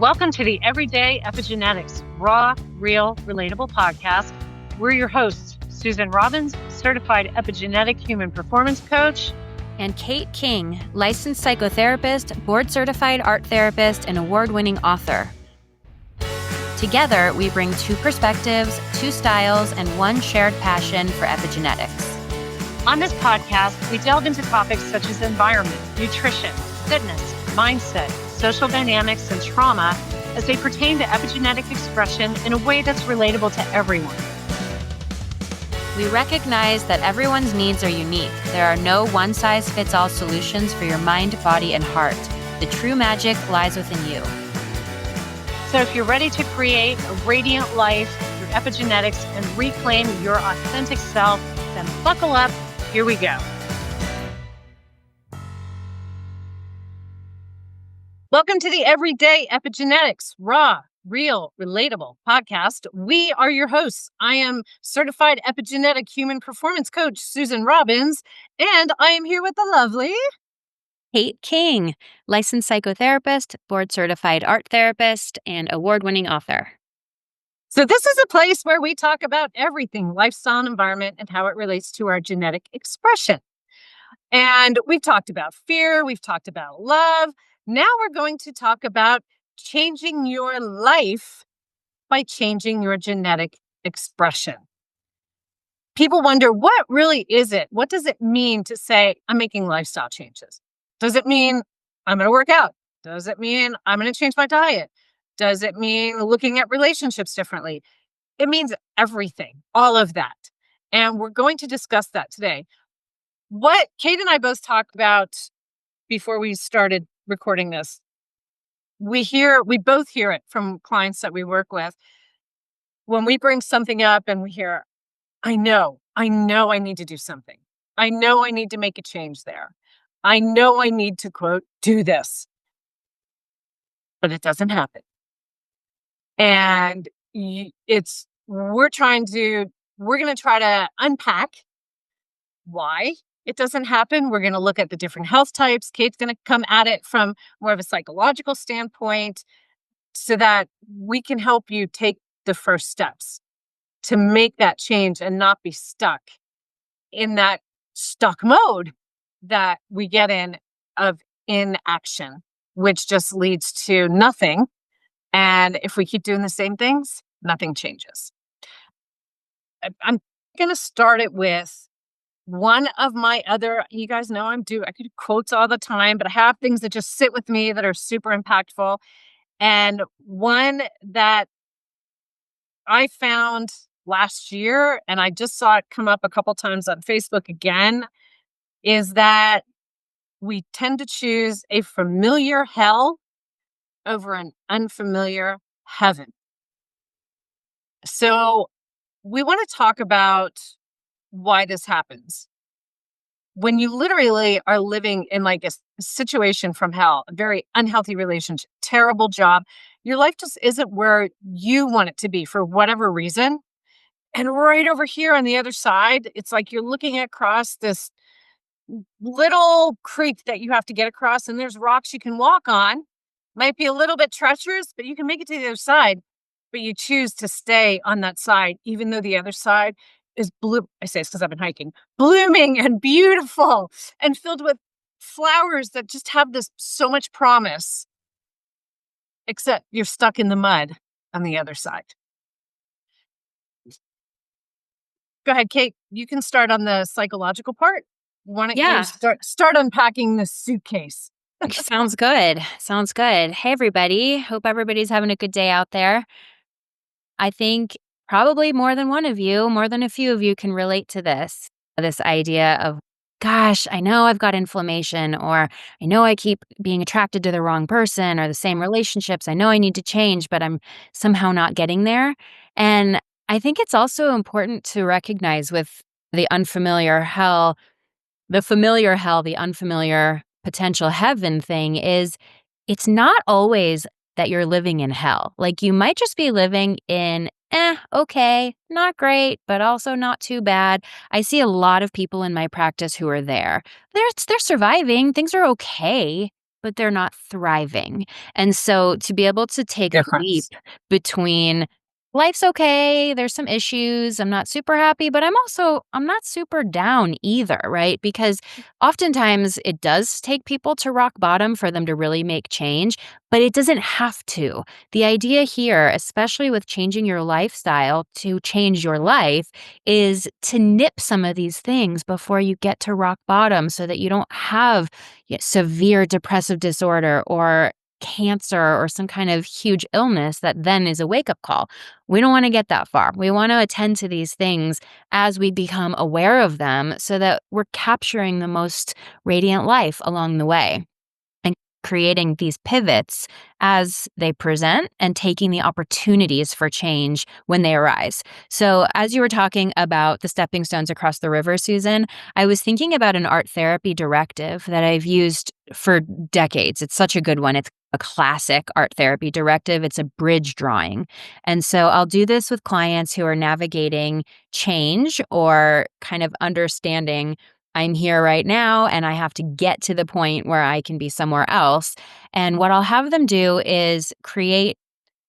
Welcome to the Everyday Epigenetics Raw, Real, Relatable podcast. We're your hosts, Susan Robbins, certified epigenetic human performance coach, and Kate King, licensed psychotherapist, board-certified art therapist, and award-winning author. Together, we bring two perspectives, two styles, and one shared passion for epigenetics. On this podcast, we delve into topics such as environment, nutrition, fitness, mindset, social dynamics, and trauma as they pertain to epigenetic expression in a way that's relatable to everyone. We recognize that everyone's needs are unique. There are no one-size-fits-all solutions for your mind, body, and heart. The true magic lies within you. So if you're ready to create a radiant life through epigenetics and reclaim your authentic self, then buckle up. Here we go. Welcome to the Everyday Epigenetics Raw, Real, Relatable podcast. We are your hosts. I am certified epigenetic human performance coach, Susan Robbins, and I am here with the lovely Kate King, licensed psychotherapist, board-certified art therapist, and award-winning author. So this is a place where we talk about everything, lifestyle and environment, and how it relates to our genetic expression. And we've talked about fear. We've talked about love. Now we're going to talk about changing your life by changing your genetic expression. People wonder, what really is it? What does it mean to say, I'm making lifestyle changes? Does it mean I'm going to work out? Does it mean I'm going to change my diet? Does it mean looking at relationships differently? It means everything, all of that. And we're going to discuss that today. What Kate and I both talked about before we started recording this, we both hear it from clients that we work with. When we bring something up and we hear, I know I need to do something. I know I need to make a change there. I know I need to, quote, do this. But it doesn't happen. And we're going to try to unpack why it doesn't happen. We're going to look at the different health types. Kate's going to come at it from more of a psychological standpoint so that we can help you take the first steps to make that change and not be stuck in that stuck mode that we get in of inaction, which just leads to nothing. And if we keep doing the same things, nothing changes. I'm going to start it with one of my other, you guys know I do quotes all the time, but I have things that just sit with me that are super impactful. And one that I found last year, and I just saw it come up a couple times on Facebook again, is that we tend to choose a familiar hell over an unfamiliar heaven. So we want to talk about why this happens. When you literally are living in like a situation from hell, a very unhealthy relationship, terrible job, your life just isn't where you want it to be for whatever reason. And right over here on the other side, it's like you're looking across this little creek that you have to get across, and there's rocks you can walk on. Might be a little bit treacherous, but you can make it to the other side. But you choose to stay on that side, even though the other side is blue. I say this because I've been hiking, blooming and beautiful and filled with flowers that just have this so much promise, except you're stuck in the mud on the other side. Go ahead, Kate. You can start on the psychological part. Why don't you start unpacking the suitcase? Sounds good. Hey, everybody. Hope everybody's having a good day out there. I think probably more than a few of you can relate to this idea of, gosh, I know I've got inflammation, or I know I keep being attracted to the wrong person or the same relationships. I know I need to change, but I'm somehow not getting there. And I think it's also important to recognize with the unfamiliar hell, the unfamiliar potential heaven thing is it's not always that you're living in hell. Like you might just be living in, okay, not great, but also not too bad. I see a lot of people in my practice who are there. They're surviving. Things are okay, but they're not thriving. And so to be able to take the leap Difference. between life's okay, there's some issues, I'm not super happy, but I'm not super down either, right? Because oftentimes it does take people to rock bottom for them to really make change, but it doesn't have to. The idea here, especially with changing your lifestyle to change your life, is to nip some of these things before you get to rock bottom so that you don't have severe depressive disorder or cancer or some kind of huge illness that then is a wake up call. We don't want to get that far. We want to attend to these things as we become aware of them so that we're capturing the most radiant life along the way and creating these pivots as they present and taking the opportunities for change when they arise. So, as you were talking about the stepping stones across the river, Susan, I was thinking about an art therapy directive that I've used for decades. It's such a good one. It's a classic art therapy directive. It's a bridge drawing. And so I'll do this with clients who are navigating change or kind of understanding I'm here right now and I have to get to the point where I can be somewhere else. And what I'll have them do is create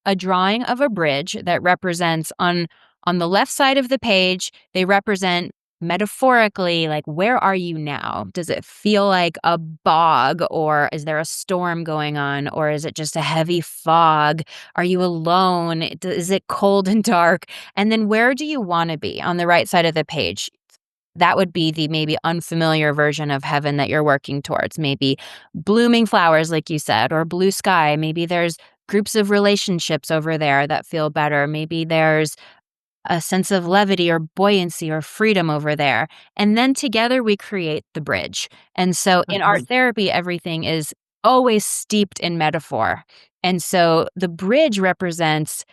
a drawing of a bridge that represents on the left side of the page, they represent metaphorically like where are you now? Does it feel like a bog or is there a storm going on or is it just a heavy fog? Are you alone? Is it cold and dark? And then where do you want to be on the right side of the page? That would be the maybe unfamiliar version of heaven that you're working towards. Maybe blooming flowers, like you said, or blue sky. Maybe there's groups of relationships over there that feel better. Maybe there's a sense of levity or buoyancy or freedom over there. And then together we create the bridge. And so in art Mhm. therapy, everything is always steeped in metaphor. And so the bridge represents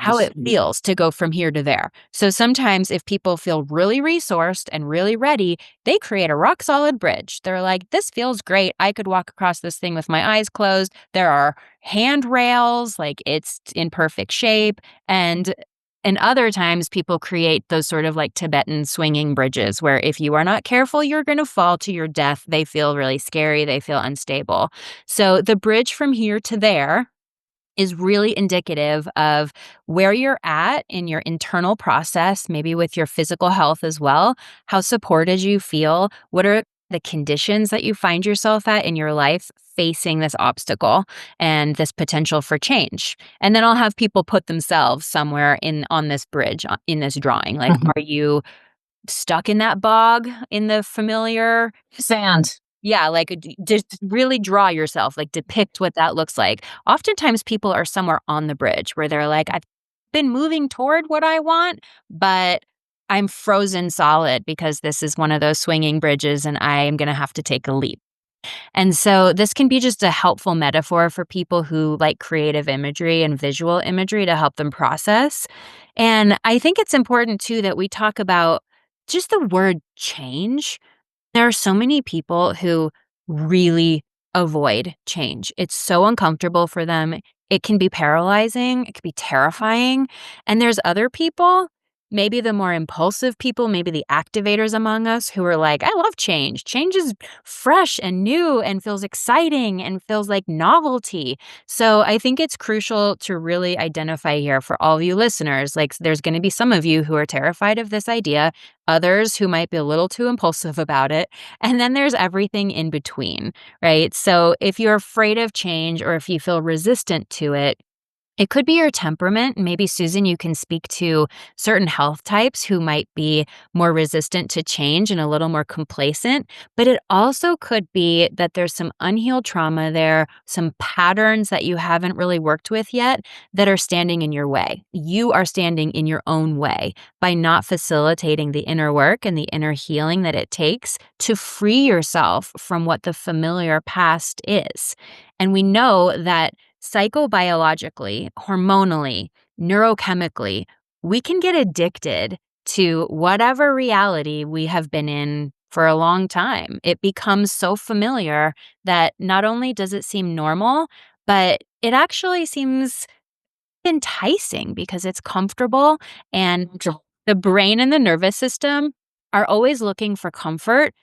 how it feels to go from here to there. So sometimes if people feel really resourced and really ready, they create a rock solid bridge. They're like, this feels great. I could walk across this thing with my eyes closed. There are handrails, like it's in perfect shape. And other times people create those sort of like Tibetan swinging bridges where if you are not careful, you're going to fall to your death. They feel really scary. They feel unstable. So the bridge from here to there is really indicative of where you're at in your internal process, maybe with your physical health as well. How supported you feel? What are the conditions that you find yourself at in your life facing this obstacle and this potential for change? And then I'll have people put themselves somewhere in on this bridge in this drawing. Like, Mhm. are you stuck in that bog in the familiar Sand. yeah, like, just really draw yourself, like, depict what that looks like. Oftentimes, people are somewhere on the bridge where they're like, "I've been moving toward what I want, but I'm frozen solid because this is one of those swinging bridges, and I am gonna have to take a leap." And so this can be just a helpful metaphor for people who like creative imagery and visual imagery to help them process. And I think it's important, too, that we talk about just the word change there are so many people who really avoid change. It's so uncomfortable for them. It can be paralyzing, it can be terrifying. And there's other people, maybe the more impulsive people, maybe the activators among us who are like, I love change. Change is fresh and new and feels exciting and feels like novelty. So I think it's crucial to really identify here for all of you listeners. Like, there's going to be some of you who are terrified of this idea, others who might be a little too impulsive about it. And then there's everything in between, right? So if you're afraid of change or if you feel resistant to it, it could be your temperament. Maybe, Susan, you can speak to certain health types who might be more resistant to change and a little more complacent. But it also could be that there's some unhealed trauma there, some patterns that you haven't really worked with yet that are standing in your way. You are standing in your own way by not facilitating the inner work and the inner healing that it takes to free yourself from what the familiar past is. And we know that psychobiologically, hormonally, neurochemically, we can get addicted to whatever reality we have been in for a long time. It becomes so familiar that not only does it seem normal, but it actually seems enticing because it's comfortable and the brain and the nervous system are always looking for comfort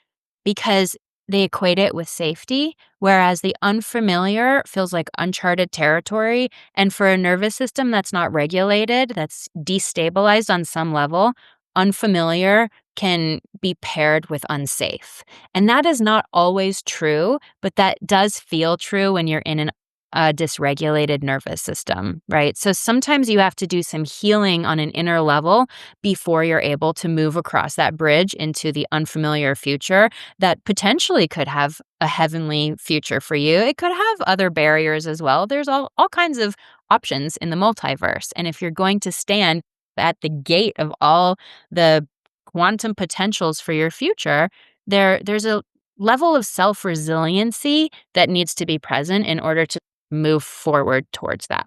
because they equate it with safety, whereas the unfamiliar feels like uncharted territory. And for a nervous system that's not regulated, that's destabilized on some level, unfamiliar can be paired with unsafe. And that is not always true, but that does feel true when you're in a dysregulated nervous system, right? So sometimes you have to do some healing on an inner level before you're able to move across that bridge into the unfamiliar future that potentially could have a heavenly future for you. It could have other barriers as well. There's all kinds of options in the multiverse. And if you're going to stand at the gate of all the quantum potentials for your future, there's a level of self-resiliency that needs to be present in order to move forward towards that.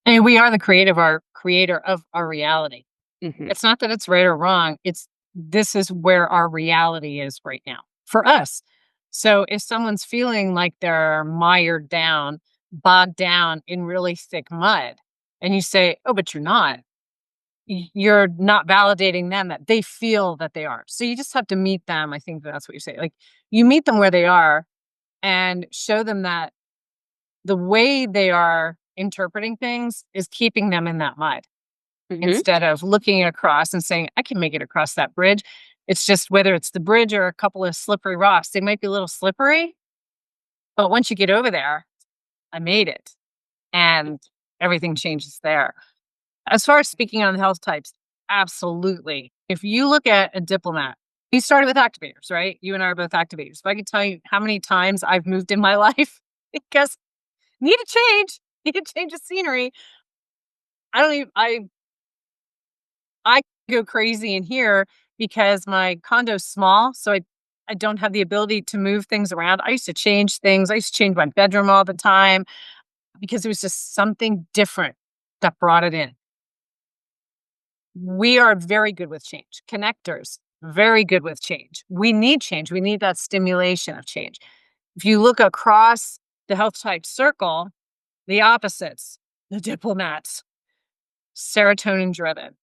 And we are the creator of our reality. Mhm. It's not that it's right or wrong. It's this is where our reality is right now for us. So if someone's feeling like they're mired down, bogged down in really thick mud, and you say, "Oh, but you're not." You're not validating them that they feel that they are. So you just have to meet them. I think that's what you say. Like you meet them where they are and show them that the way they are interpreting things is keeping them in that mud Mhm. instead of looking across and saying, I can make it across that bridge. It's just whether it's the bridge or a couple of slippery rocks, they might be a little slippery, but once you get over there, I made it and everything changes there. As far as speaking on the health types, absolutely. If you look at a diplomat, you started with activators, right? You and I are both activators. If I could tell you how many times I've moved in my life because need a change of scenery. I don't even I go crazy in here because my condo's small, so I don't have the ability to move things around. I used to change things. I used to change my bedroom all the time because it was just something different that brought it in. We are very good with change. Connectors, very good with change. We need change. We need that stimulation of change. If you look across the health type circle, the opposites, the diplomats, serotonin driven.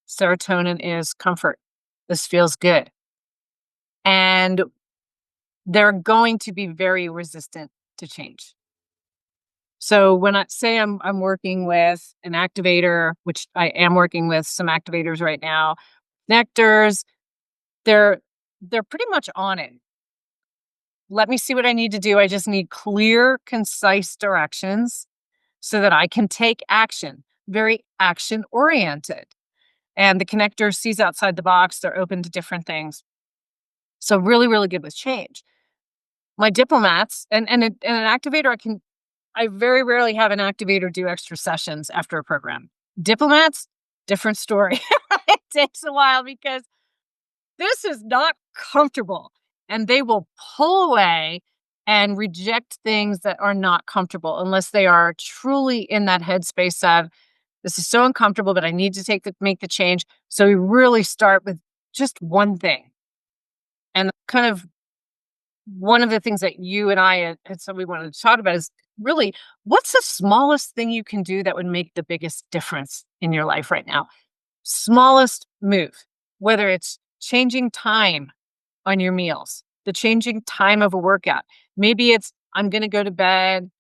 Serotonin is comfort. This feels good. And they're going to be very resistant to change. So when I say I'm working with an activator, which I am working with some activators right now, nectars, they're they're pretty much on it. Let me see what I need to do. I just need clear, concise directions so that I can take action, very action oriented. And the connector sees outside the box, they're open to different things. So really, really good with change. My diplomats and an activator, I very rarely have an activator do extra sessions after a program. Diplomats, different story. It takes a while because this is not comfortable. And they will pull away and reject things that are not comfortable unless they are truly in that headspace of this is so uncomfortable, but I need to make the change. So we really start with just one thing. And kind of one of the things that you and I had said we wanted to talk about is really what's the smallest thing you can do that would make the biggest difference in your life right now? Smallest move, whether it's changing time on your meals, the changing time of a workout. Maybe it's I'm going to go to bed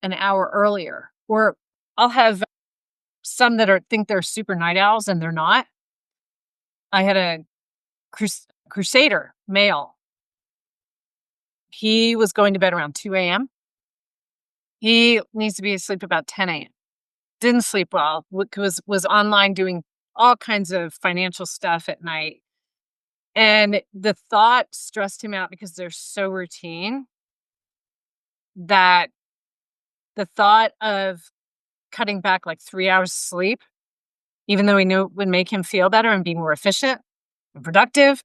an hour earlier, or I'll have some that are think they're super night owls and they're not. I had a crusader male. He was going to bed around 2 a.m. He needs to be asleep about 10 a.m. Didn't sleep well. Was online doing all kinds of financial stuff at night. And the thought stressed him out because they're so routine that the thought of cutting back like 3 hours sleep, even though he knew it would make him feel better and be more efficient and productive,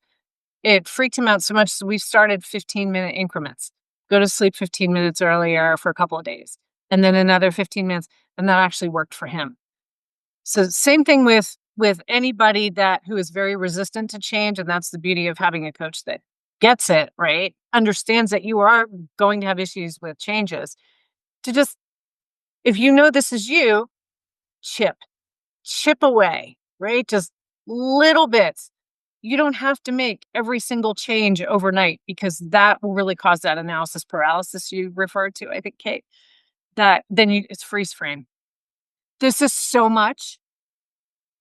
it freaked him out so much. So we started 15-minute increments. Go to sleep 15 minutes earlier for a couple of days, and then another 15 minutes. And that actually worked for him. So same thing with anybody that who is very resistant to change. And that's the beauty of having a coach that gets it, right? Understands that you are going to have issues with changes. To just, if you know this is you, chip, chip away, right? Just little bits. you don't have to make every single change overnight because that will really cause that analysis paralysis you referred to, I think, Kate, that then it's freeze frame. This is so much.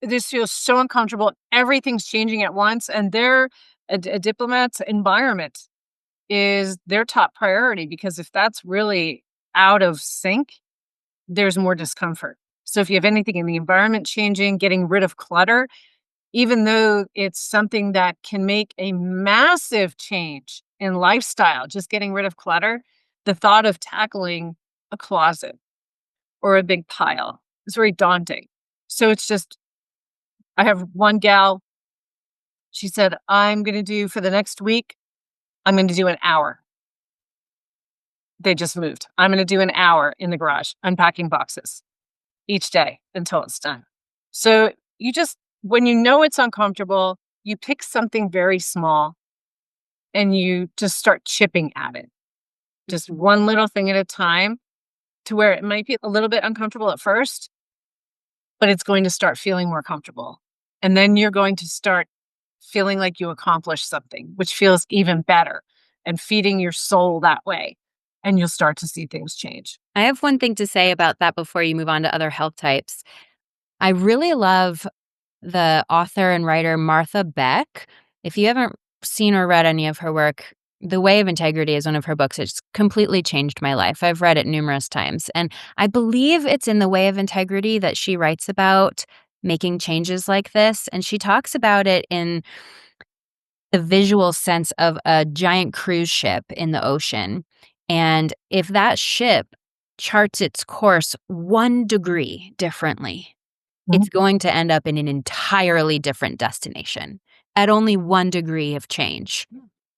This feels so uncomfortable. Everything's changing at once, and a diplomat's environment is their top priority because if that's really out of sync, there's more discomfort. So if you have anything in the environment changing, getting rid of clutter, even though it's something that can make a massive change in lifestyle, just getting rid of clutter, the thought of tackling a closet or a big pile is very daunting. So it's just, I have one gal, she said, I'm going to do for the next week, I'm going to do an hour. They just moved. I'm going to do an hour in the garage unpacking boxes each day until it's done. So you just, when you know it's uncomfortable, you pick something very small and you just start chipping at it, just one little thing at a time to where it might be a little bit uncomfortable at first, but it's going to start feeling more comfortable. And then you're going to start feeling like you accomplished something, which feels even better and feeding your soul that way. And you'll start to see things change. I have one thing to say about that before you move on to other health types. I really love the author and writer Martha Beck. If you haven't seen or read any of her work, The Way of Integrity is one of her books. It's completely changed my life. I've read it numerous times. And I believe it's in The Way of Integrity that she writes about making changes like this. And she talks about it in the visual sense of a giant cruise ship in the ocean. And if that ship charts its course 1 degree differently, Mhm. it's going to end up in an entirely different destination at only 1 degree of change.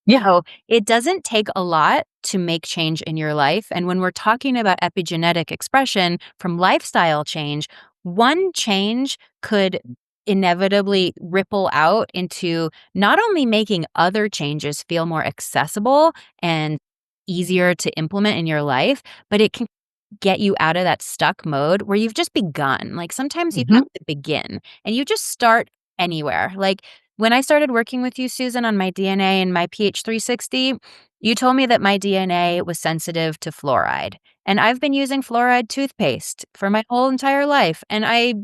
Yeah. So it doesn't take a lot to make change in your life. And when we're talking about epigenetic expression from lifestyle change, one change could inevitably ripple out into not only making other changes feel more accessible and easier to implement in your life, but it can get you out of that stuck mode where you've just begun. Like sometimes you have Mhm. to begin and you just start anywhere. Like when I started working with you, Susan, on my DNA and my pH 360, you told me that my DNA was sensitive to fluoride. And I've been using fluoride toothpaste for my whole entire life. And I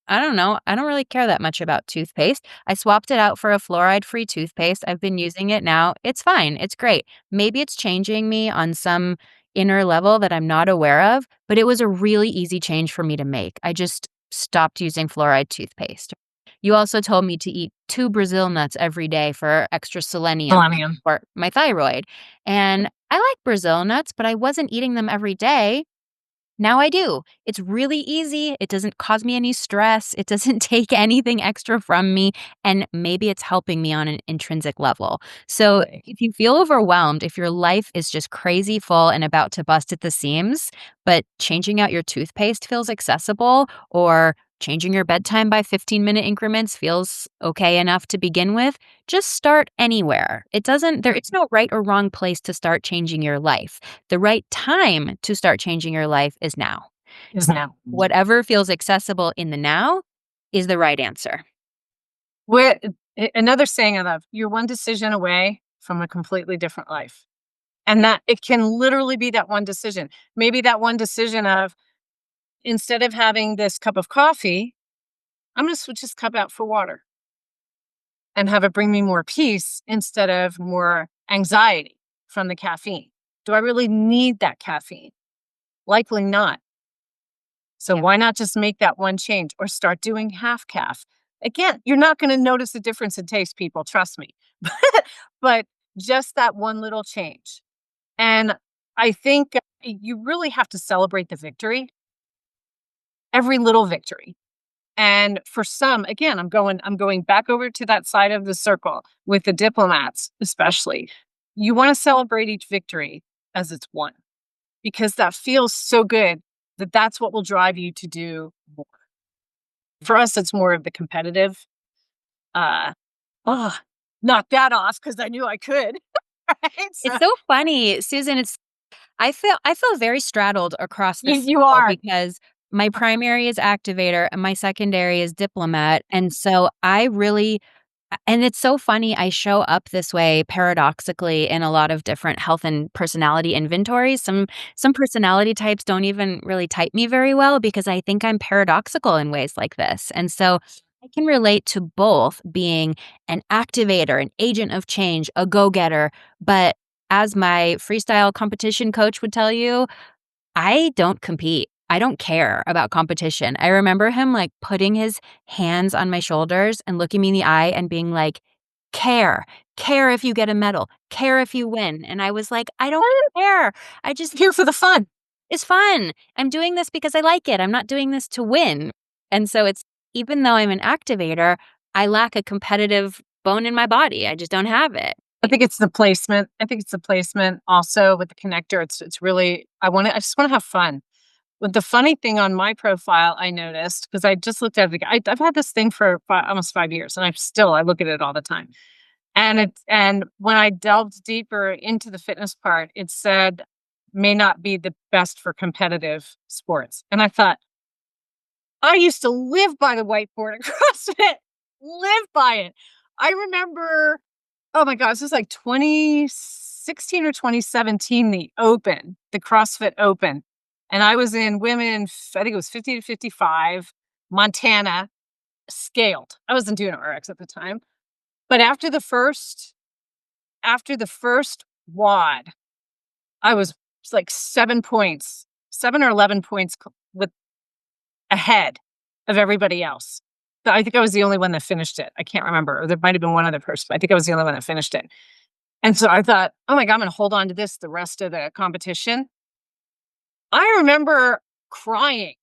don't know, I don't really care that much about toothpaste. I swapped it out for a fluoride-free toothpaste. I've been using it now. It's fine. It's great. Maybe it's changing me on some inner level that I'm not aware of, but it was a really easy change for me to make. I just stopped using fluoride toothpaste. You also told me to eat 2 Brazil nuts every day for extra selenium Millennium. for my thyroid. And I like Brazil nuts, but I wasn't eating them every day. Now I do. It's really easy. It doesn't cause me any stress. It doesn't take anything extra from me. And maybe it's helping me on an intrinsic level. So if you feel overwhelmed, if your life is just crazy full and about to bust at the seams, but changing out your toothpaste feels accessible, or changing your bedtime by 15-minute increments feels okay enough to begin with, just start anywhere. There is no right or wrong place to start changing your life. The right time to start changing your life is now. Is now. Whatever feels accessible in the now is the right answer. Where another saying I love, you're one decision away from a completely different life. And that it can literally be that one decision. Maybe that one decision of instead of having this cup of coffee, I'm going to switch this cup out for water and have it bring me more peace instead of more anxiety from the caffeine. Do I really need that caffeine? Likely not. So Yeah. why not just make that one change or start doing half calf? Again, you're not going to notice a difference in taste, people, trust me. But just that one little change. And I think you really have to celebrate the victory, every little victory. And for some, again, I'm going back over to that side of the circle with the diplomats, especially. You want to celebrate each victory as it's won because that feels so good that that's what will drive you to do more. For us, it's more of the competitive. Uh, oh, knock that off because I knew I could. Right? So It's so funny, Susan. I feel very straddled across you, this you circle are. because my primary is activator and my secondary is diplomat. And so I really And it's so funny, I show up this way paradoxically in a lot of different health and personality inventories. Some personality types don't even really type me very well because I think I'm paradoxical in ways like this. And so I can relate to both being an activator, an agent of change, a go-getter, but as my freestyle competition coach would tell you, I don't compete. I don't care about competition. I remember him, like, putting his hands on my shoulders and looking me in the eye and being like, "Care. Care if you get a medal. Care if you win." And I was like, "I don't care. I just Here for the fun. it's fun. I'm doing this because I like it. I'm not doing this to win." And so it's even though I'm an activator, I lack a competitive bone in my body. I just don't have it. I think it's the placement. I think it's the placement also with the connector. It's really I just wanna have fun. But the funny thing on my profile, I noticed because I just looked at it, I've had this thing for almost 5 years, and I look at it all the time. And when I delved deeper into the fitness part, it said may not be the best for competitive sports. And I thought, I used to live by the whiteboard at CrossFit, live by it. I remember, oh my gosh, this was like 2016 or 2017, the CrossFit Open. And I was in women, I think it was 50 to 55, Montana, scaled. I wasn't doing RX at the time. But after the first WOD, I was like 7 points, 7 or 11 points with ahead of everybody else. But I think I was the only one that finished it. I can't remember, or there might have been one other person, but I think I was the only one that finished it. And so I thought, "Oh my god, I'm gonna hold on to this the rest of the competition." I remember crying.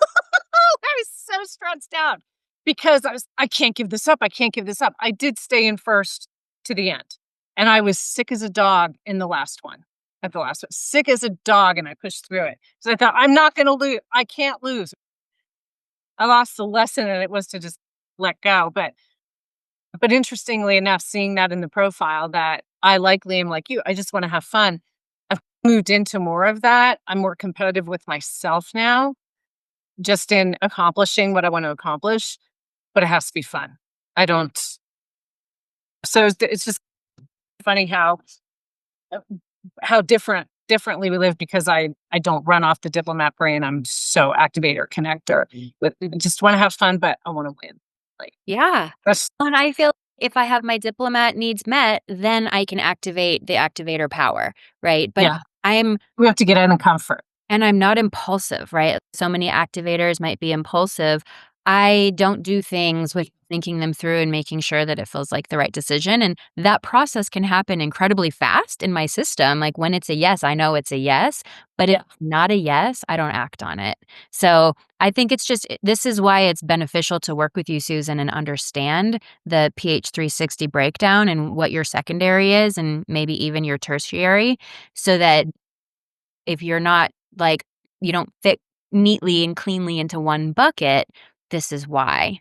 I was so stressed out because I can't give this up. I can't give this up. I did stay in first to the end. And I was sick as a dog in the last one. At the last one, sick as a dog, and I pushed through it. So I thought, I'm not gonna lose. I can't lose. I lost the lesson, and it was to just let go. But interestingly enough, seeing that in the profile that I like Liam like you, I just want to have fun. I've moved into more of that. I'm more competitive with myself now, just in accomplishing what I want to accomplish, but it has to be fun. I don't. So it's just funny uh, how differently we live because I don't run off the diplomat brain. I'm so activator connector. With just want to have fun, but I want to win. Like Yeah. that's And I feel if I have my diplomat needs met, then I can activate the activator power, right? But yeah. I'm We have to get in the comfort. and I'm not impulsive, right? So many activators might be impulsive. I don't do things with thinking them through and making sure that it feels like the right decision. And that process can happen incredibly fast in my system. Like when it's a yes, I know it's a yes, but if Yeah. not a yes, I don't act on it. So I think it's just this is why it's beneficial to work with you, Susan, and understand the pH 360 breakdown and what your secondary is and maybe even your tertiary so that if you're not like you don't fit neatly and cleanly into one bucket, this is why.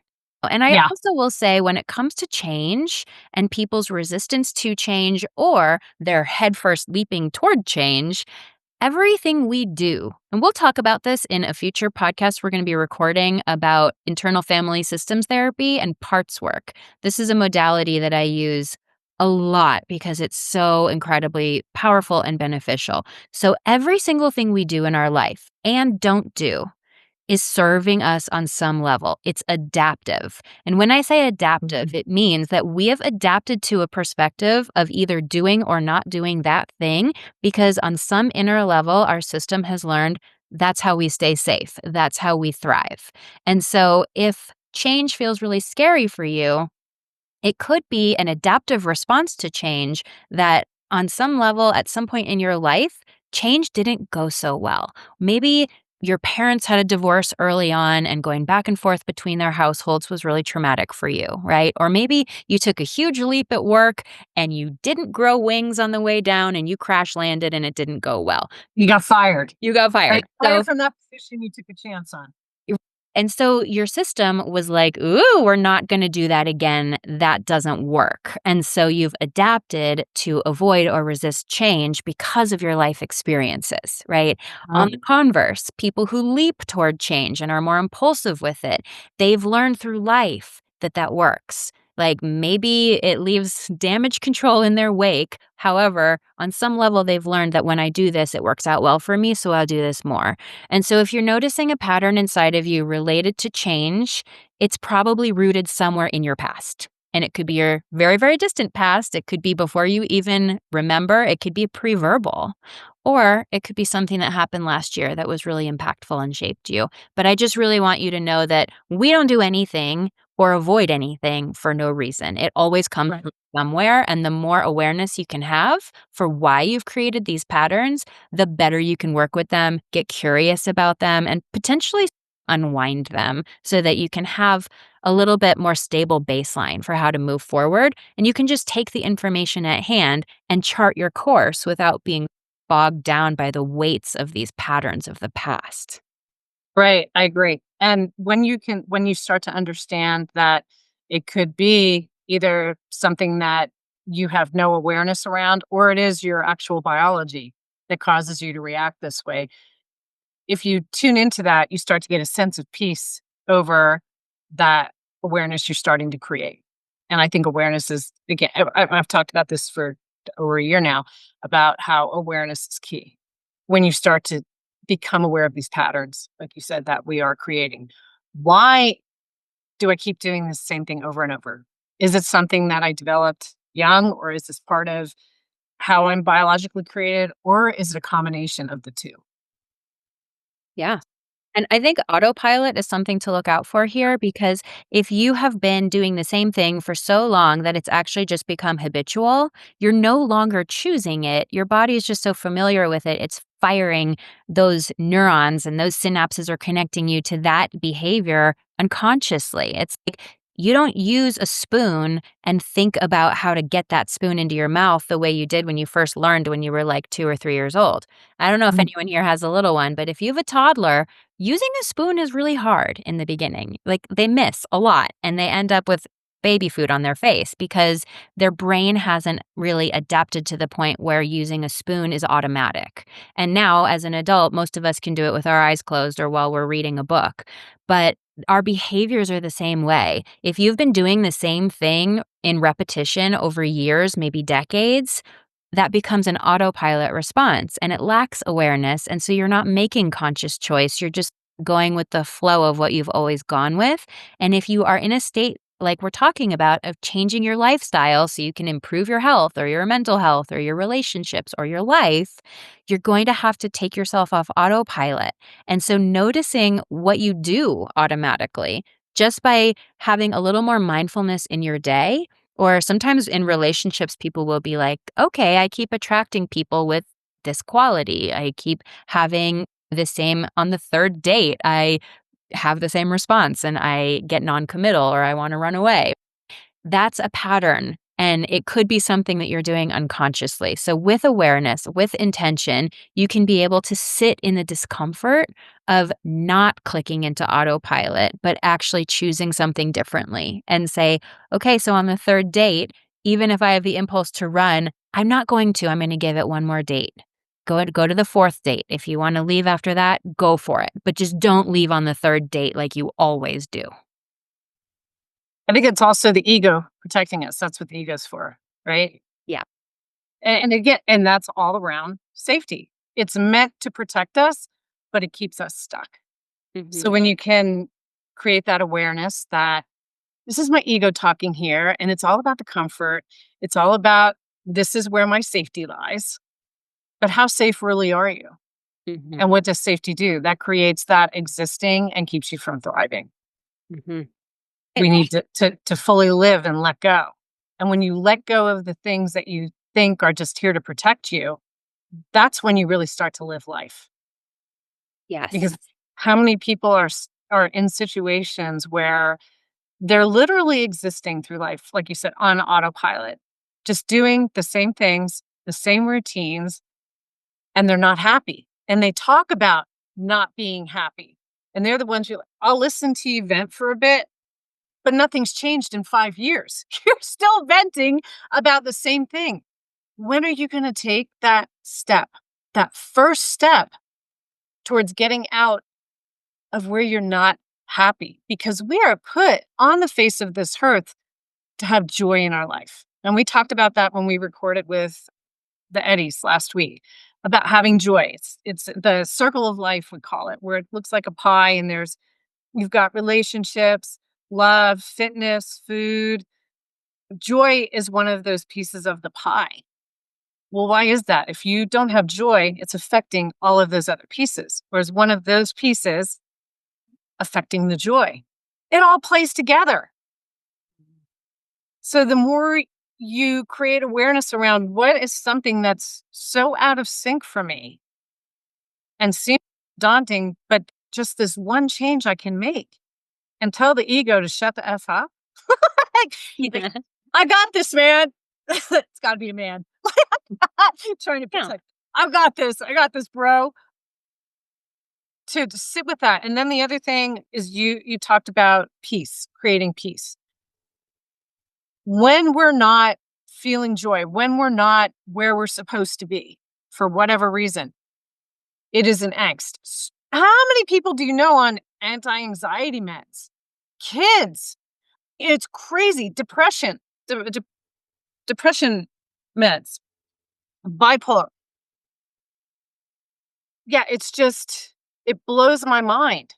And I Yeah. also will say when it comes to change and people's resistance to change or their headfirst leaping toward change, everything we do, and we'll talk about this in a future podcast we're going to be recording about internal family systems therapy and parts work. This is a modality that I use a lot because it's so incredibly powerful and beneficial. So, every single thing we do in our life and don't do is serving us on some level. It's adaptive. And when I say adaptive, Mhm. it means that we have adapted to a perspective of either doing or not doing that thing because on some inner level, our system has learned that's how we stay safe, that's how we thrive. And so if change feels really scary for you, it could be an adaptive response to change that on some level, at some point in your life, change didn't go so well. Maybe your parents had a divorce early on and going back and forth between their households was really traumatic for you, right? Or maybe you took a huge leap at work and you didn't grow wings on the way down and you crash landed and it didn't go well. You got fired. You got Right? fired. Fired from that position you took a chance on. And so your system was like, ooh, we're not going to do that again. That doesn't work. And so you've adapted to avoid or resist change because of your life experiences, right? On the converse, people who leap toward change and are more impulsive with it, they've learned through life that that works. Like maybe it leaves damage control in their wake. However, on some level, they've learned that when I do this, it works out well for me. So I'll do this more. And so if you're noticing a pattern inside of you related to change, it's probably rooted somewhere in your past. And it could be your very, very distant past. It could be before you even remember. It could be pre verbal. Or it could be something that happened last year that was really impactful and shaped you. But I just really want you to know that we don't do anything or avoid anything for no reason. It always comes Right. from somewhere. And the more awareness you can have for why you've created these patterns, the better you can work with them, get curious about them, and potentially unwind them so that you can have a little bit more stable baseline for how to move forward. And you can just take the information at hand and chart your course without being bogged down by the weights of these patterns of the past. Right, I agree. And when you start to understand that it could be either something that you have no awareness around, or it is your actual biology that causes you to react this way. If you tune into that, you start to get a sense of peace over that awareness you're starting to create. And I think awareness is, again, I've talked about this for over a year now, about how awareness is key. When you start to become aware of these patterns, like you said, that we are creating. Why do I keep doing the same thing over and over? Is it something that I developed young, or is this part of how I'm biologically created, or is it a combination of the two? Yeah. And I think autopilot is something to look out for here because if you have been doing the same thing for so long that it's actually just become habitual, you're no longer choosing it. Your body is just so familiar with it. It's firing those neurons and those synapses are connecting you to that behavior unconsciously. It's like you don't use a spoon and think about how to get that spoon into your mouth the way you did when you first learned when you were like 2 or 3 years old. I don't know if Mhm. anyone here has a little one, but if you have a toddler, using a spoon is really hard in the beginning. Like, they miss a lot, and they end up with baby food on their face because their brain hasn't really adapted to the point where using a spoon is automatic. And now, as an adult, most of us can do it with our eyes closed or while we're reading a book. But our behaviors are the same way. If you've been doing the same thing in repetition over years, maybe decades, that becomes an autopilot response and it lacks awareness. And so you're not making conscious choice. You're just going with the flow of what you've always gone with. And if you are in a state like we're talking about of changing your lifestyle so you can improve your health or your mental health or your relationships or your life, you're going to have to take yourself off autopilot. And so noticing what you do automatically just by having a little more mindfulness in your day or sometimes in relationships, people will be like, okay, I keep attracting people with this quality. I keep having the same on the third date. I have the same response and I get non-committal or I want to run away. That's a pattern. And it could be something that you're doing unconsciously. So, with awareness, with intention, you can be able to sit in the discomfort of not clicking into autopilot, but actually choosing something differently and say, okay, so on the third date, even if I have the impulse to run, I'm not going to. I'm going to give it one more date. Go to the fourth date. If you want to leave after that, go for it. But just don't leave on the third date like you always do. I think it's also the ego protecting us. That's what the ego's for, right? Yeah. And again, and that's all around safety. It's meant to protect us, but it keeps us stuck. So Hmm. when you can create that awareness that this is my ego talking here, and it's all about the comfort, it's all about this is where my safety lies. But how safe really are you? Hmm. And what does safety do? That creates that existing and keeps you from thriving. Hmm. We need to fully live and let go. And when you let go of the things that you think are just here to protect you, that's when you really start to live life. Yes. Because how many people are in situations where they're literally existing through life, like you said, on autopilot, just doing the same things, the same routines, and they're not happy. And they talk about not being happy. And they're the ones who I'll listen to you vent for a bit, but nothing's changed in 5 years. You're still venting about the same thing. When are you going to take that step, that first step towards getting out of where you're not happy? Because we are put on the face of this earth to have joy in our life. And we talked about that when we recorded with the Eddies last week about having joy. It's the circle of life, we call it, where it looks like a pie and there's you've got relationships, love, fitness, food. Joy is one of those pieces of the pie. Well, why is that? If you don't have joy, it's affecting all of those other pieces. Whereas one of those pieces affecting the joy. It all plays together. So the more you create awareness around what is something that's so out of sync for me and seems daunting, but just this one change I can make and tell the ego to shut the F up. Like, I got this, man. It's got to be a man. Trying to Yeah. protect. I've got this. I got this, bro. To sit with that. And then the other thing is you talked about peace, creating peace. When we're not feeling joy, when we're not where we're supposed to be for whatever reason, it is an angst. How many people do you know on anti-anxiety meds? Kids. It's crazy. Depression. Depression meds. Bipolar. Yeah, it's just it blows my mind.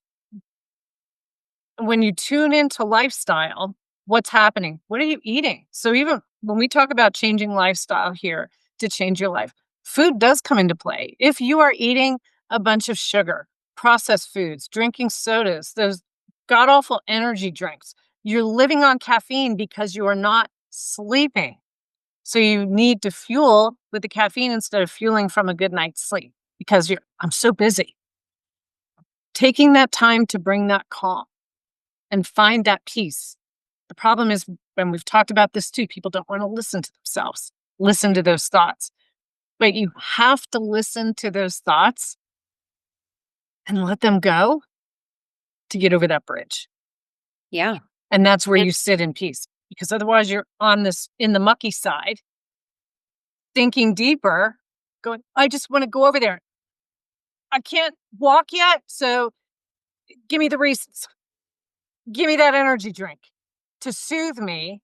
When you tune into lifestyle, what's happening? What are you eating? So even when we talk about changing lifestyle here to change your life, food does come into play. If you are eating a bunch of sugar, processed foods, drinking sodas, those god awful energy drinks, you're living on caffeine because you are not sleeping. So you need to fuel with the caffeine instead of fueling from a good night's sleep because I'm so busy. Taking that time to bring that calm and find that peace. The problem is, when we've talked about this too, people don't want to listen to themselves, listen to those thoughts. But you have to listen to those thoughts and let them go to get over that bridge. Yeah. And that's where And you sit in peace because otherwise you're on this in the mucky side, thinking deeper, going, I just want to go over there. I can't walk yet. So give me the reasons. Give me that energy drink to soothe me,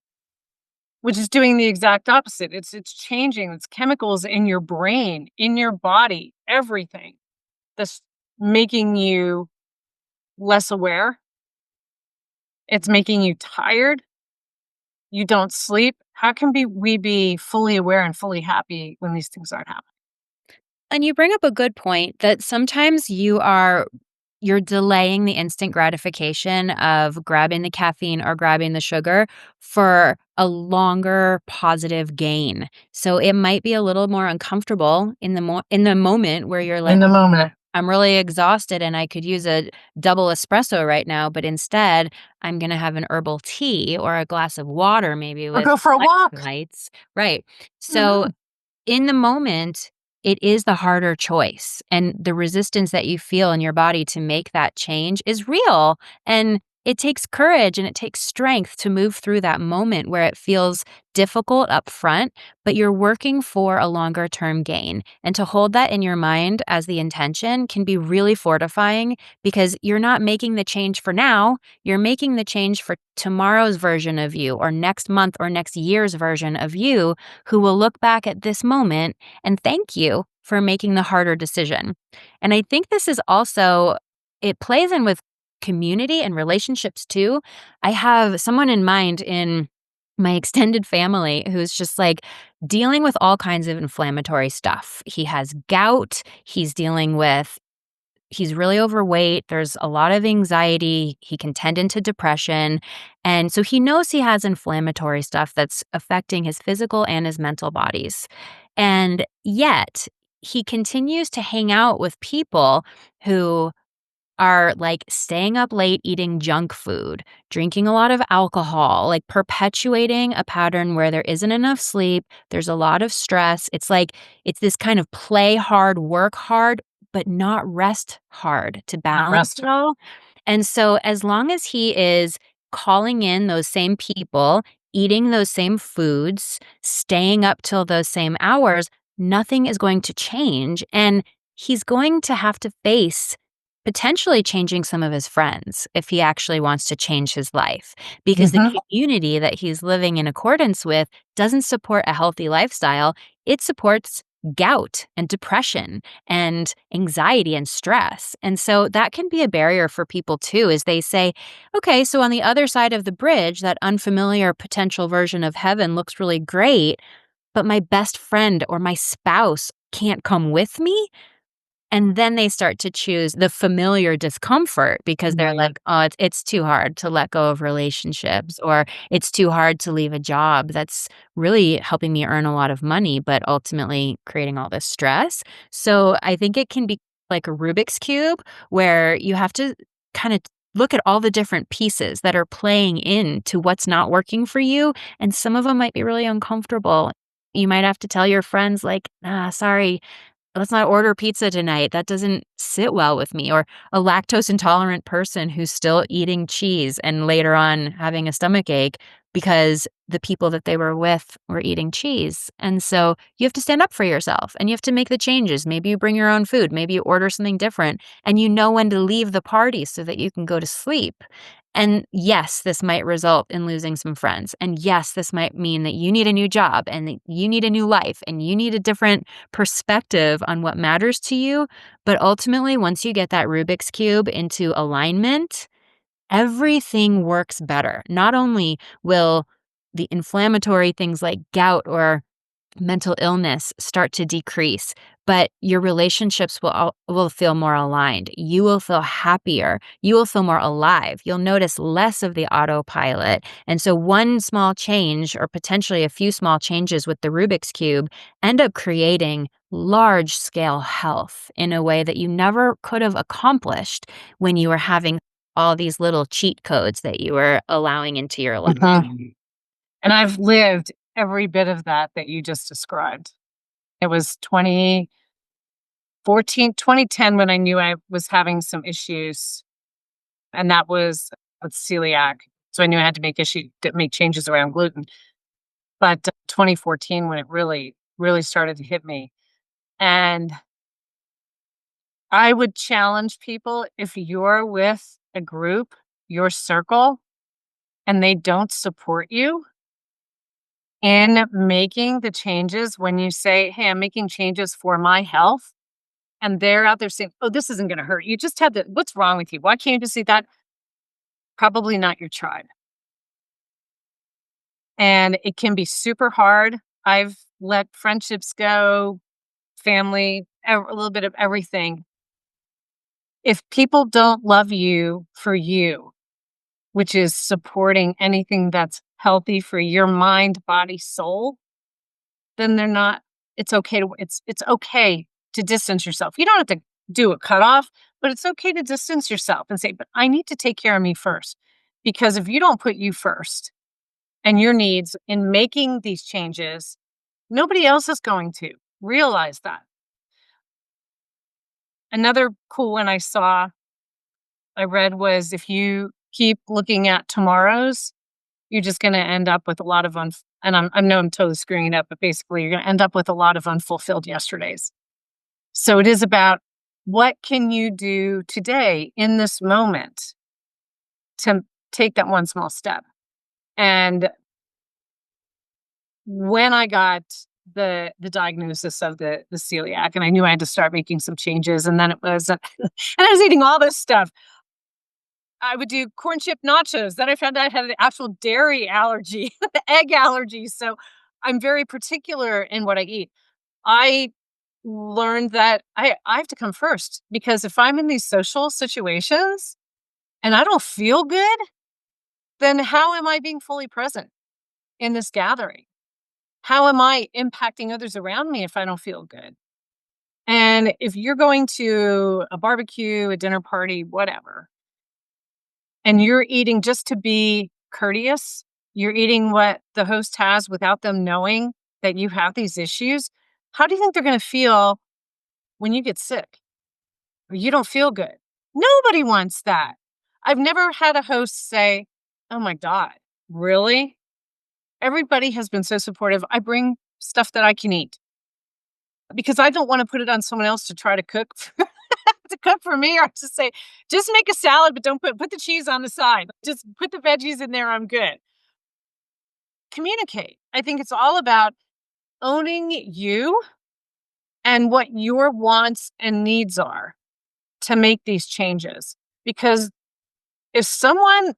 which is doing the exact opposite. It's changing. It's chemicals in your brain, in your body, everything that's making you less aware. It's making you tired. You don't sleep. How can we be fully aware and fully happy when these things aren't happening? And you bring up a good point that sometimes you're delaying the instant gratification of grabbing the caffeine or grabbing the sugar for a longer positive gain. So it might be a little more uncomfortable in the moment where you're like, In the moment. I'm really exhausted and I could use a double espresso right now, but instead I'm going to have an herbal tea or a glass of water maybe Or with go for a walk. electrolytes. Right. So Mhm. in the moment, it is the harder choice. And the resistance that you feel in your body to make that change is real. And it takes courage and it takes strength to move through that moment where it feels difficult up front, but you're working for a longer term gain. And to hold that in your mind as the intention can be really fortifying because you're not making the change for now, you're making the change for tomorrow's version of you or next month or next year's version of you who will look back at this moment and thank you for making the harder decision. And I think this is also, it plays in with community and relationships too. I have someone in mind in my extended family who's just like dealing with all kinds of inflammatory stuff. He has gout, he's really overweight. There's a lot of anxiety. He can tend into depression. And so he knows he has inflammatory stuff that's affecting his physical and his mental bodies. And yet, he continues to hang out with people who are like staying up late eating junk food, drinking a lot of alcohol, like perpetuating a pattern where there isn't enough sleep, there's a lot of stress. It's like it's this kind of play hard, work hard, but not rest hard to Not balance it resting. all. And so as long as he is calling in those same people, eating those same foods, staying up till those same hours, nothing is going to change and he's going to have to face potentially changing some of his friends if he actually wants to change his life, because the Mhm. community that he's living in accordance with doesn't support a healthy lifestyle. It supports gout and depression and anxiety and stress. And so that can be a barrier for people too, as they say, okay, so on the other side of the bridge, that unfamiliar potential version of heaven looks really great, but my best friend or my spouse can't come with me. And then they start to choose the familiar discomfort because they're Right. like, "Oh, it's too hard to let go of relationships," or "It's too hard to leave a job that's really helping me earn a lot of money, but ultimately creating all this stress." So, I think it can be like a Rubik's Cube where you have to kinda look at all the different pieces that are playing into what's not working for you, and some of them might be really uncomfortable. You might have to tell your friends like, "Ah, sorry, let's not order pizza tonight. That doesn't sit well with me." Or a lactose intolerant person who's still eating cheese and later on having a stomach ache because the people that they were with were eating cheese. And so you have to stand up for yourself and you have to make the changes. Maybe you bring your own food, maybe you order something different, and you know when to leave the party so that you can go to sleep. And yes, this might result in losing some friends. And yes, this might mean that you need a new job and that you need a new life and you need a different perspective on what matters to you. But ultimately, once you get that Rubik's Cube into alignment, everything works better. Not only will the inflammatory things like gout or mental illness start to decrease, but your relationships will feel more aligned. You will feel happier. You will feel more alive. You'll notice less of the autopilot. And so one small change or potentially a few small changes with the Rubik's cube end up creating large scale health in a way that you never could have accomplished when you were having all these little cheat codes that you were allowing into your life. Mhm. And I've lived every bit of that you just described. It was 2010 when I knew I was having some issues, and that was with celiac. So I knew I had to make changes around gluten. But 2014 when it really started to hit me. And I would challenge people, if you're with a group, your circle, and they don't support you in making the changes when you say, "Hey, I'm making changes for my health." And they're out there saying, "Oh, this isn't gonna hurt you. Just had the what's wrong with you? Why can't you just eat that?" Probably not your tribe. And it can be super hard. I've let friendships go, family, a little bit of everything. If people don't love you for you, which is supporting anything that's healthy for your mind, body, soul, then they're not it's okay to distance yourself. You don't have to do a cutoff, but it's okay to distance yourself and say, "But I need to take care of me first." Because if you don't put you first and your needs in making these changes, nobody else is going to. Realize that. Another cool one I read was, if you keep looking at tomorrows, you're just gonna end up with a lot of and I know I'm totally screwing it up, but basically you're gonna end up with a lot of unfulfilled yesterdays. So it is about, what can you do today in this moment to take that one small step? And when I got the diagnosis of the celiac, and I knew I had to start making some changes, and then it was and I was eating all this stuff. I would do corn chip nachos. Then I found out I had an actual dairy allergy, the egg allergy. So I'm very particular in what I eat. I learned that I have to come first, because if I'm in these social situations and I don't feel good, then how am I being fully present in this gathering? How am I impacting others around me if I don't feel good? And if you're going to a barbecue, a dinner party, whatever, and you're eating just to be courteous, you're eating what the host has without them knowing that you have these issues, how do you think they're going to feel when you get sick or you don't feel good? Nobody wants that. I've never had a host say, "Oh my God, really?" Everybody has been so supportive. I bring stuff that I can eat because I don't want to put it on someone else to try to cook to cook for me or to say, just make a salad, but don't put the cheese on the side. Just put the veggies in there. I'm good. Communicate. I think it's all about owning you and what your wants and needs are to make these changes. Because if someone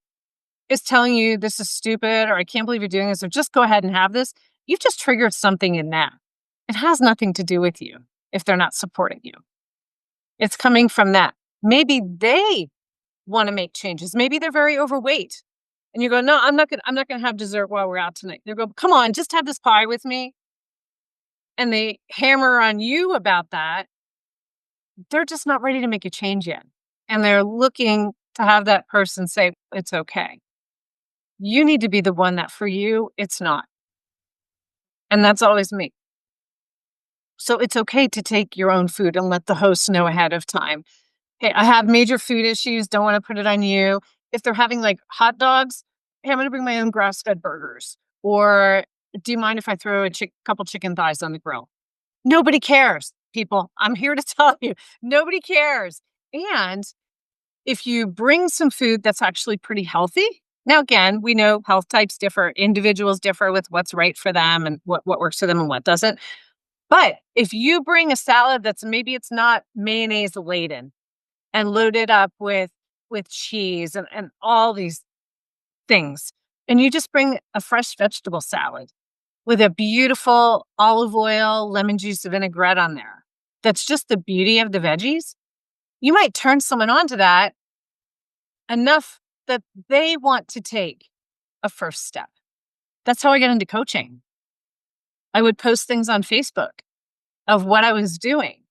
is telling you this is stupid or I can't believe you're doing this or just go ahead and have this, you've just triggered something in them. It has nothing to do with you if they're not supporting you. It's coming from that. Maybe they want to make changes. Maybe they're very overweight. And you go, no, I'm not gonna have dessert while we're out tonight. They go, come on, just have this pie with me. And they hammer on you about that. They're just not ready to make a change yet. And they're looking to have that person say, it's okay. You need to be the one that for you, it's not. And that's always me. So it's okay to take your own food and let the host know ahead of time. Hey, I have major food issues. Don't want to put it on you. If they're having like hot dogs, hey, I'm going to bring my own grass fed burgers. Or do you mind if I throw a couple chicken thighs on the grill? Nobody cares, people. I'm here to tell you, nobody cares. And if you bring some food that's actually pretty healthy, now again, we know health types differ, individuals differ with what's right for them and what works for them and what doesn't. But if you bring a salad that's maybe it's not mayonnaise laden and loaded up with cheese and all these things, and you just bring a fresh vegetable salad with a beautiful olive oil, lemon juice, vinaigrette on there, that's just the beauty of the veggies, you might turn someone on to that enough that they want to take a first step. That's how I got into coaching. I would post things on Facebook of what I was doing.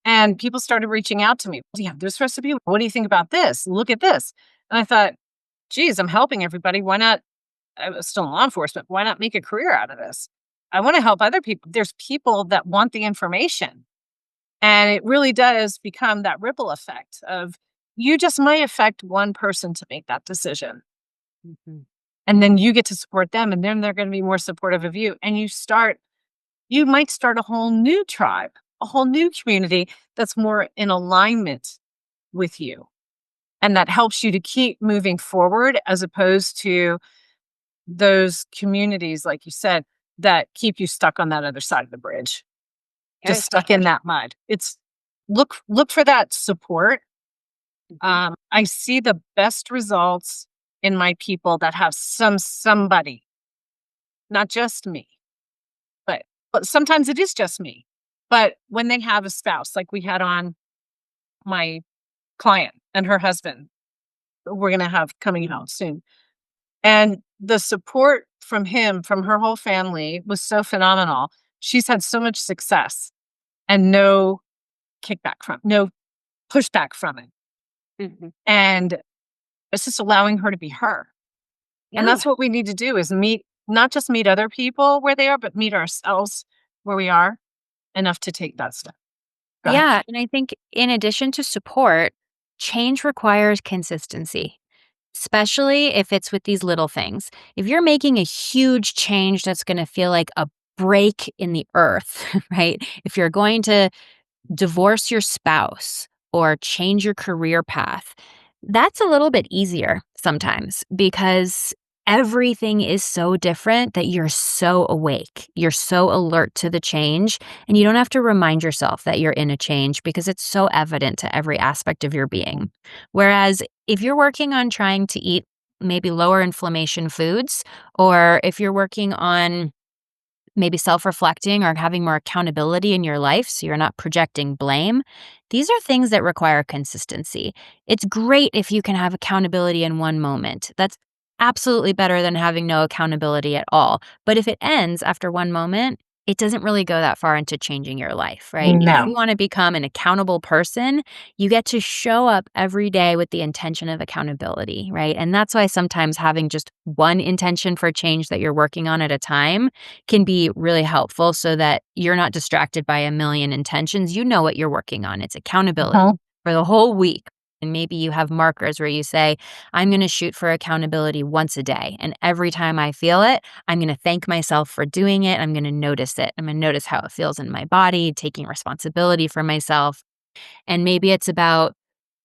And people started reaching out to me. Do you have this recipe? What do you think about this? Look at this. And I thought, geez, I'm helping everybody. Why not? I was still in law enforcement. Why not make a career out of this? I want to help other people. There's people that want the information. And it really does become that ripple effect of you just might affect one person to make that decision. Mhm. And then you get to support them. And then they're going to be more supportive of you. And you might start a whole new tribe, a whole new community that's more in alignment with you. And that helps you to keep moving forward as opposed to those communities, like you said, that keep you stuck on that other side of the bridge, Very just stuck in that mud. It's look for that support. Mhm. I see the best results in my people that have somebody, not just me, but sometimes it is just me. But when they have a spouse, like we had on my client and her husband, we're gonna have coming out soon. And the support from him, from her whole family was so phenomenal. She's had so much success and no no pushback from it. Mhm. And it's just allowing her to be her. And Yeah. that's what we need to do is not just meet other people where they are, but meet ourselves where we are enough to take that step. Go ahead. Yeah, and I think in addition to support, change requires consistency, especially if it's with these little things. If you're making a huge change that's going to feel like a break in the earth, right? If you're going to divorce your spouse or change your career path, that's a little bit easier sometimes because everything is so different that you're so awake. You're so alert to the change, and you don't have to remind yourself that you're in a change because it's so evident to every aspect of your being. Whereas if you're working on trying to eat maybe lower inflammation foods, or if you're working on maybe self-reflecting or having more accountability in your life so you're not projecting blame, these are things that require consistency. It's great if you can have accountability in one moment. That's absolutely better than having no accountability at all. But if it ends after one moment, it doesn't really go that far into changing your life, right? If No. you want to become an accountable person, you get to show up every day with the intention of accountability, right? And that's why sometimes having just one intention for change that you're working on at a time can be really helpful so that you're not distracted by a million intentions. You know what you're working on. It's accountability Uh-huh. for the whole week. And maybe you have markers where you say, I'm going to shoot for accountability once a day. And every time I feel it, I'm going to thank myself for doing it. I'm going to notice it. I'm going to notice how it feels in my body, taking responsibility for myself. And maybe it's about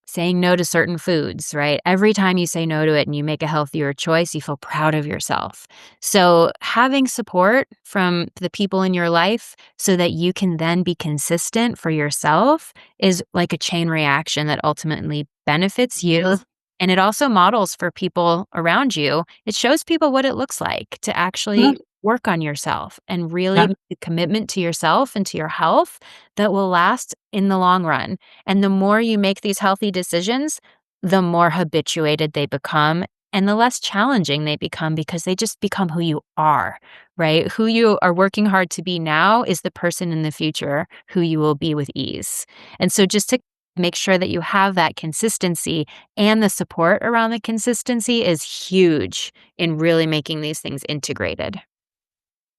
saying no to certain foods, right? Every time you say no to it and you make a healthier choice, you feel proud of yourself. So, having support from the people in your life so that you can then be consistent for yourself is like a chain reaction that ultimately benefits you. And it also models for people around you. It shows people what it looks like to Mhm. actually work on yourself and really Yeah. make a commitment to yourself and to your health that will last in the long run. And the more you make these healthy decisions, the more habituated they become and the less challenging they become because they just become who you are, right? Who you are working hard to be now is the person in the future who you will be with ease. And so just to make sure that you have that consistency and the support around the consistency is huge in really making these things integrated.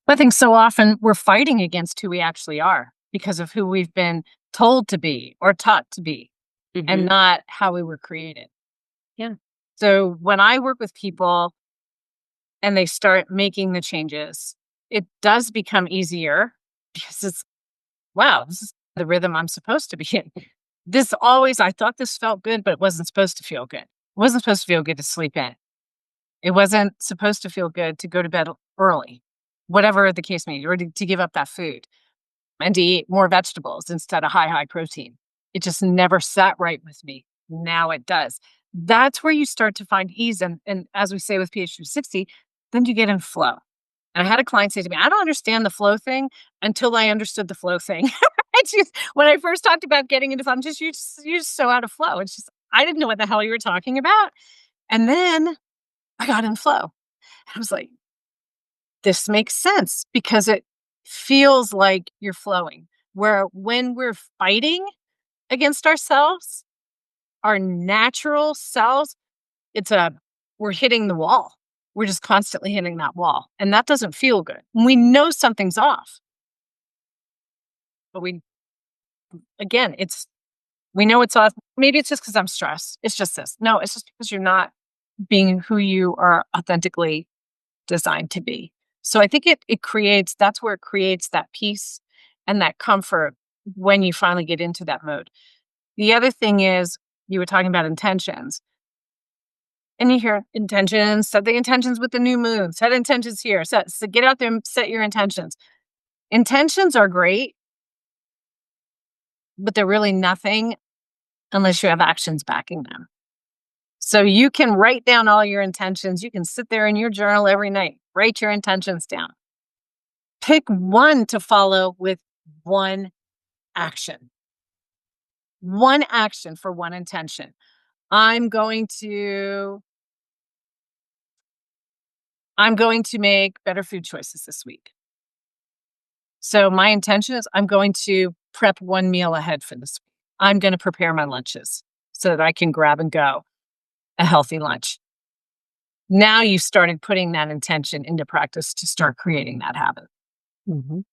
I think so often we're fighting against who we actually are because of who we've been told to be or taught to be and Mhm. not how we were created. Yeah. So when I work with people and they start making the changes, it does become easier because it's, wow, this is the rhythm I'm supposed to be in. This always, I thought this felt good, but it wasn't supposed to feel good. It wasn't supposed to feel good to sleep in. It wasn't supposed to feel good to go to bed early, whatever the case may be, or to give up that food and to eat more vegetables instead of high protein. It just never sat right with me. Now it does. That's where you start to find ease. And as we say with PH 360, then you get in flow. And I had a client say to me, I don't understand the flow thing until I understood the flow thing. It's just when I first talked about getting into flow, you're just so out of flow. It's just, I didn't know what the hell you were talking about. And then I got in flow. I was like, this makes sense because it feels like you're flowing. Where when we're fighting against ourselves, our natural selves, it's a we're hitting the wall. We're just constantly hitting that wall. And that doesn't feel good. We know something's off, but we again, it's we know it's off. Maybe it's just because I'm stressed. It's just this. No, it's just because you're not being who you are authentically designed to be. So I think it creates that's where it creates that peace and that comfort when you finally get into that mode. The other thing is you were talking about intentions. And you hear intentions, set the intentions with the new moon, set intentions here. So get out there and set your intentions. Intentions are great, but they're really nothing unless you have actions backing them. So you can write down all your intentions. You can sit there in your journal every night, write your intentions down. Pick one to follow with one action. One action for one intention. I'm going to I'm going to make better food choices this week. So my intention is I'm going to prep one meal ahead for this week. I'm going to prepare my lunches so that I can grab and go a healthy lunch. Now you started putting that intention into practice to start creating that habit. Mhm.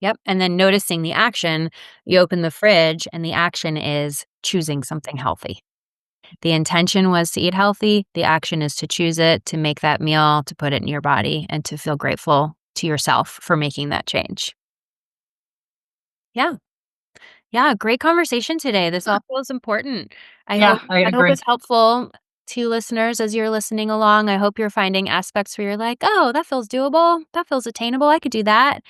Yep, and then noticing the action, you open the fridge and the action is choosing something healthy. The intention was to eat healthy, the action is to choose it, to make that meal, to put it in your body, and to feel grateful to yourself for making that change. Yeah. Yeah, great conversation today. This all feels important. I Yeah, hope I I hope agree. it's helpful to listeners as you're listening along. I hope you're finding aspects where you're like, "Oh, that feels doable. That feels attainable. I could do that."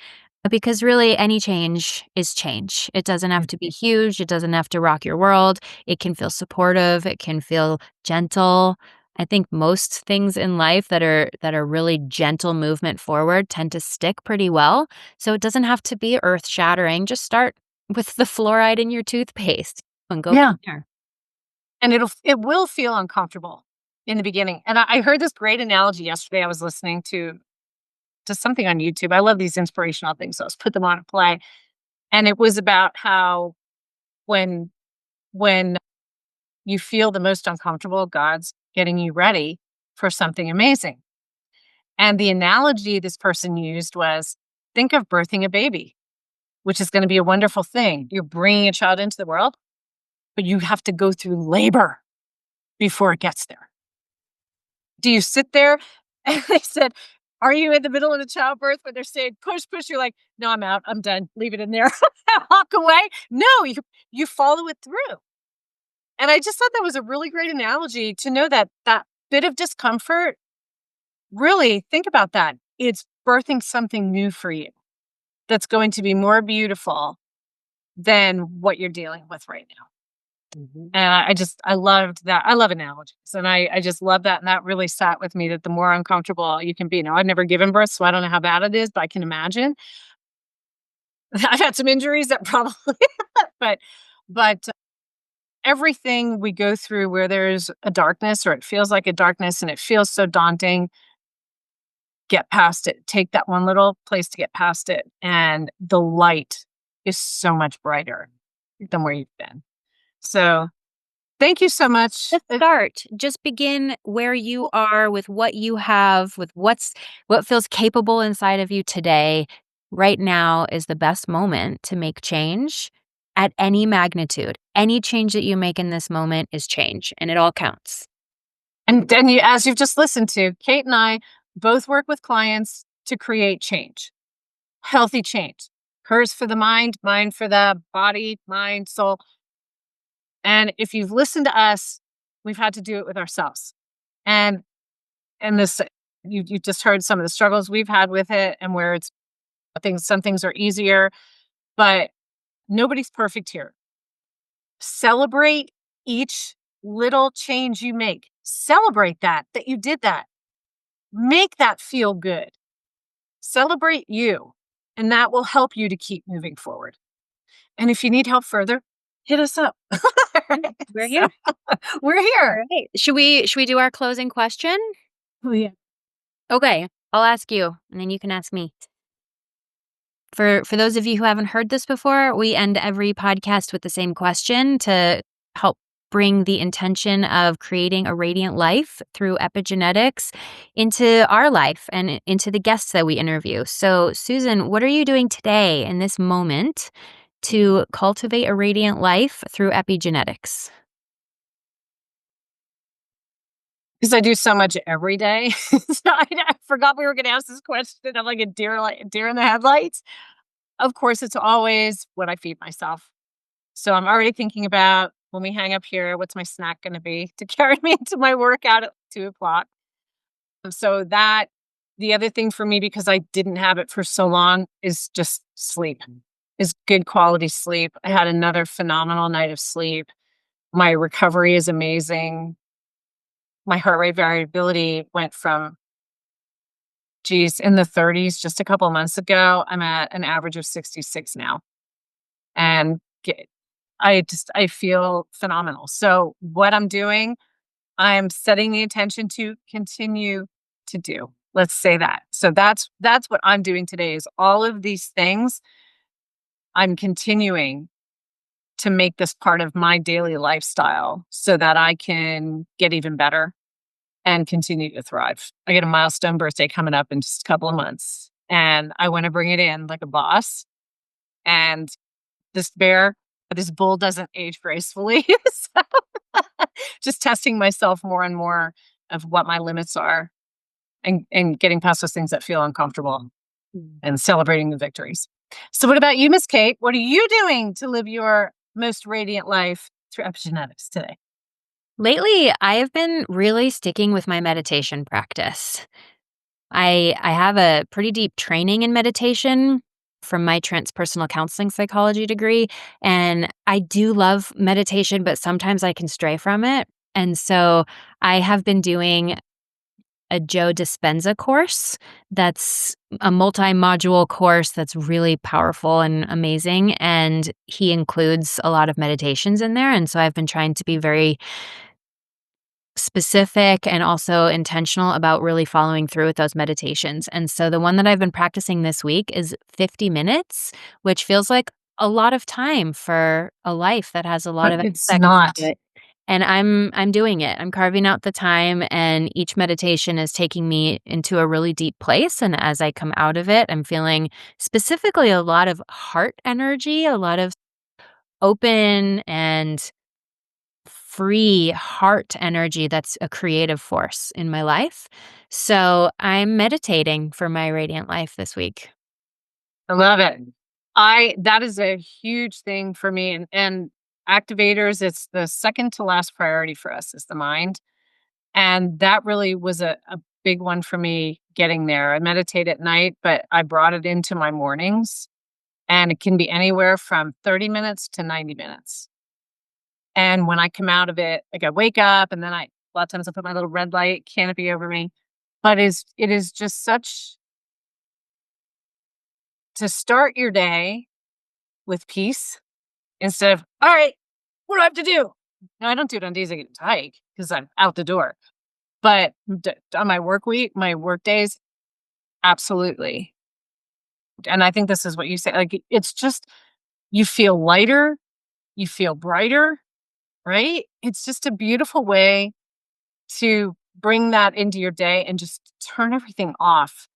Because really any change is change. It doesn't have to be huge. It doesn't have to rock your world. It can feel supportive. It can feel gentle. I think most things in life that are really gentle movement forward tend to stick pretty well. So it doesn't have to be earth-shattering. Just start with the fluoride in your toothpaste and go Yeah. from there. And it will feel uncomfortable in the beginning. And I heard this great analogy yesterday. I was listening to something on YouTube. I love these inspirational things. So I was put them on a play. And it was about how when when you feel the most uncomfortable, God's getting you ready for something amazing. And the analogy this person used was think of birthing a baby, which is going to be a wonderful thing. You're bringing a child into the world, but you have to go through labor before it gets there. Do you sit there? And they said, Are you in the middle of a childbirth when they're saying, "Push, push," you're like, "No, I'm out. I'm done. Leave it in there." Walk away? No, you follow it through. And I just thought that was a really great analogy to know that that bit of discomfort, really think about that. It's birthing something new for you that's going to be more beautiful than what you're dealing with right now. And I loved that. I love analogies, and I just love that, and that really sat with me that the more uncomfortable you can be. Now, I've never given birth, so I don't know how bad it is, but I can imagine. I've had some injuries that probably but but everything we go through where there's a darkness or it feels like a darkness and it feels so daunting, get past it. Take that one little place to get past it, and the light is so much brighter than where you've been. So, thank you so much. Just start. Just begin where you are with what you have, with what feels capable inside of you today. Right now is the best moment to make change at any magnitude. Any change that you make in this moment is change, and it all counts. And then you as you've just listened to, Kate and I both work with clients to create change, healthy change. Hers for the mind, mine for the body, mind, soul. And if you've listened to us, we've had to do it with ourselves. And this you just heard some of the struggles we've had with it and where it's things some things are easier, but nobody's perfect here. Celebrate each little change you make. Celebrate that you did that. Make that feel good. Celebrate you, and that will help you to keep moving forward. And if you need help further, hit us up. We're So, here. we're All here. right. Should we do our closing question? Oh, yeah. Okay. I'll ask you, and then you can ask me. For those of you who haven't heard this before, we end every podcast with the same question to help bring the intention of creating a radiant life through epigenetics into our life and into the guests that we interview. So, Susan, what are you doing today in this moment to cultivate a radiant life through epigenetics? Because I do so much every day. So I forgot we were going to ask this question. I'm like a deer in the headlights. Of course, it's always what I feed myself. So I'm already thinking about when we hang up here, what's my snack going to be to carry me into my workout at 2 o'clock. So that the other thing for me, because I didn't have it for so long, is just sleep, is good quality sleep. I had another phenomenal night of sleep. My recovery is amazing. My heart rate variability went from, geez, in the 30s just a couple months ago. I'm at an average of 66 now. And I feel phenomenal. So what I'm doing, I'm setting the intention to continue to do. Let's say that. So that's what I'm doing today is all of these things I'm continuing to make this part of my daily lifestyle so that I can get even better and continue to thrive. I get a milestone birthday coming up in just a couple of months, and I want to bring it in like a boss. And this bull doesn't age gracefully. So just testing myself more and more of what my limits are and getting past those things that feel uncomfortable and celebrating the victories. So what about you, Miss Kate? What are you doing to live your most radiant life through epigenetics today? Lately, I have been really sticking with my meditation practice. I have a pretty deep training in meditation from my transpersonal counseling psychology degree, and I do love meditation, but sometimes I can stray from it. And so I have been doing a Joe Dispenza course that's a multi-module course that's really powerful and amazing, and he includes a lot of meditations in there, and so I've been trying to be very specific and also intentional about really following through with those meditations. And so the one that I've been practicing this week is 50 minutes, which feels like a lot of time for a life that has a lot But of it's aspects not. to it. And I'm doing it. I'm carving out the time, and each meditation is taking me into a really deep place, and as I come out of it, I'm feeling specifically a lot of heart energy, a lot of open and free heart energy that's a creative force in my life. So I'm meditating for my radiant life this week. I love it. I That is a huge thing for me, and activators, it's the second to last priority for us is the mind. And that really was a big one for me getting there. I meditate at night, but I brought it into my mornings, and it can be anywhere from 30 minutes to 90 minutes. And when I come out of it, like I wake up and then a lot of times I put my little red light canopy over me. But it is just such to start your day with peace instead of, all right, what do I have to do? No, I don't do it on days I get to hike because I'm out the door. But on my work week, my work days, absolutely. And I think this is what you say. Like it's just you feel lighter, you feel brighter, right? It's just a beautiful way to bring that into your day and just turn everything off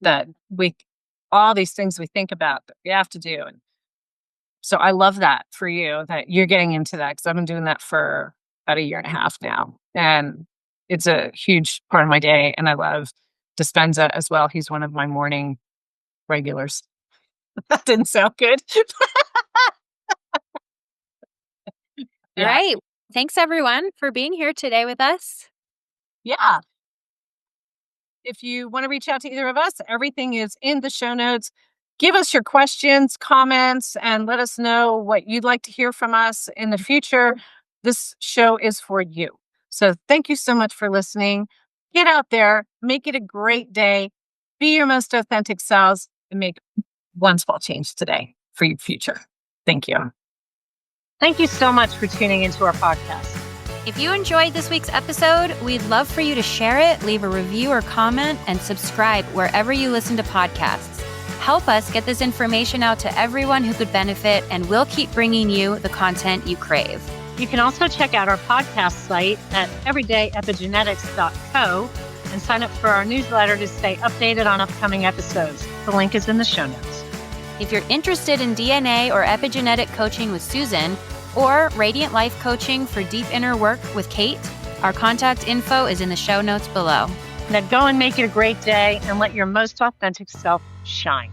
that we all these things we think about that we have to do. And so I love that for you that you're getting into that because I've been doing that for about a year and a half now. And it's a huge part of my day. And I love Dispenza as well. He's one of my morning regulars. That didn't sound good. All Yeah. right. Thanks, everyone, for being here today with us. Yeah. If you want to reach out to either of us, everything is in the show notes. Give us your questions, comments, and let us know what you'd like to hear from us in the future. This show is for you. So thank you so much for listening. Get out there, make it a great day, be your most authentic selves, and make one small change today for your future. Thank you. Thank you so much for tuning into our podcast. If you enjoyed this week's episode, we'd love for you to share it, leave a review or comment, and subscribe wherever you listen to podcasts. Help us get this information out to everyone who could benefit, and we'll keep bringing you the content you crave. You can also check out our podcast site at everydayepigenetics.co and sign up for our newsletter to stay updated on upcoming episodes. The link is in the show notes. If you're interested in DNA or epigenetic coaching with Susan, or Radiant Life Coaching for deep inner work with Kate, our contact info is in the show notes below. Now go and make it a great day and let your most authentic self shine.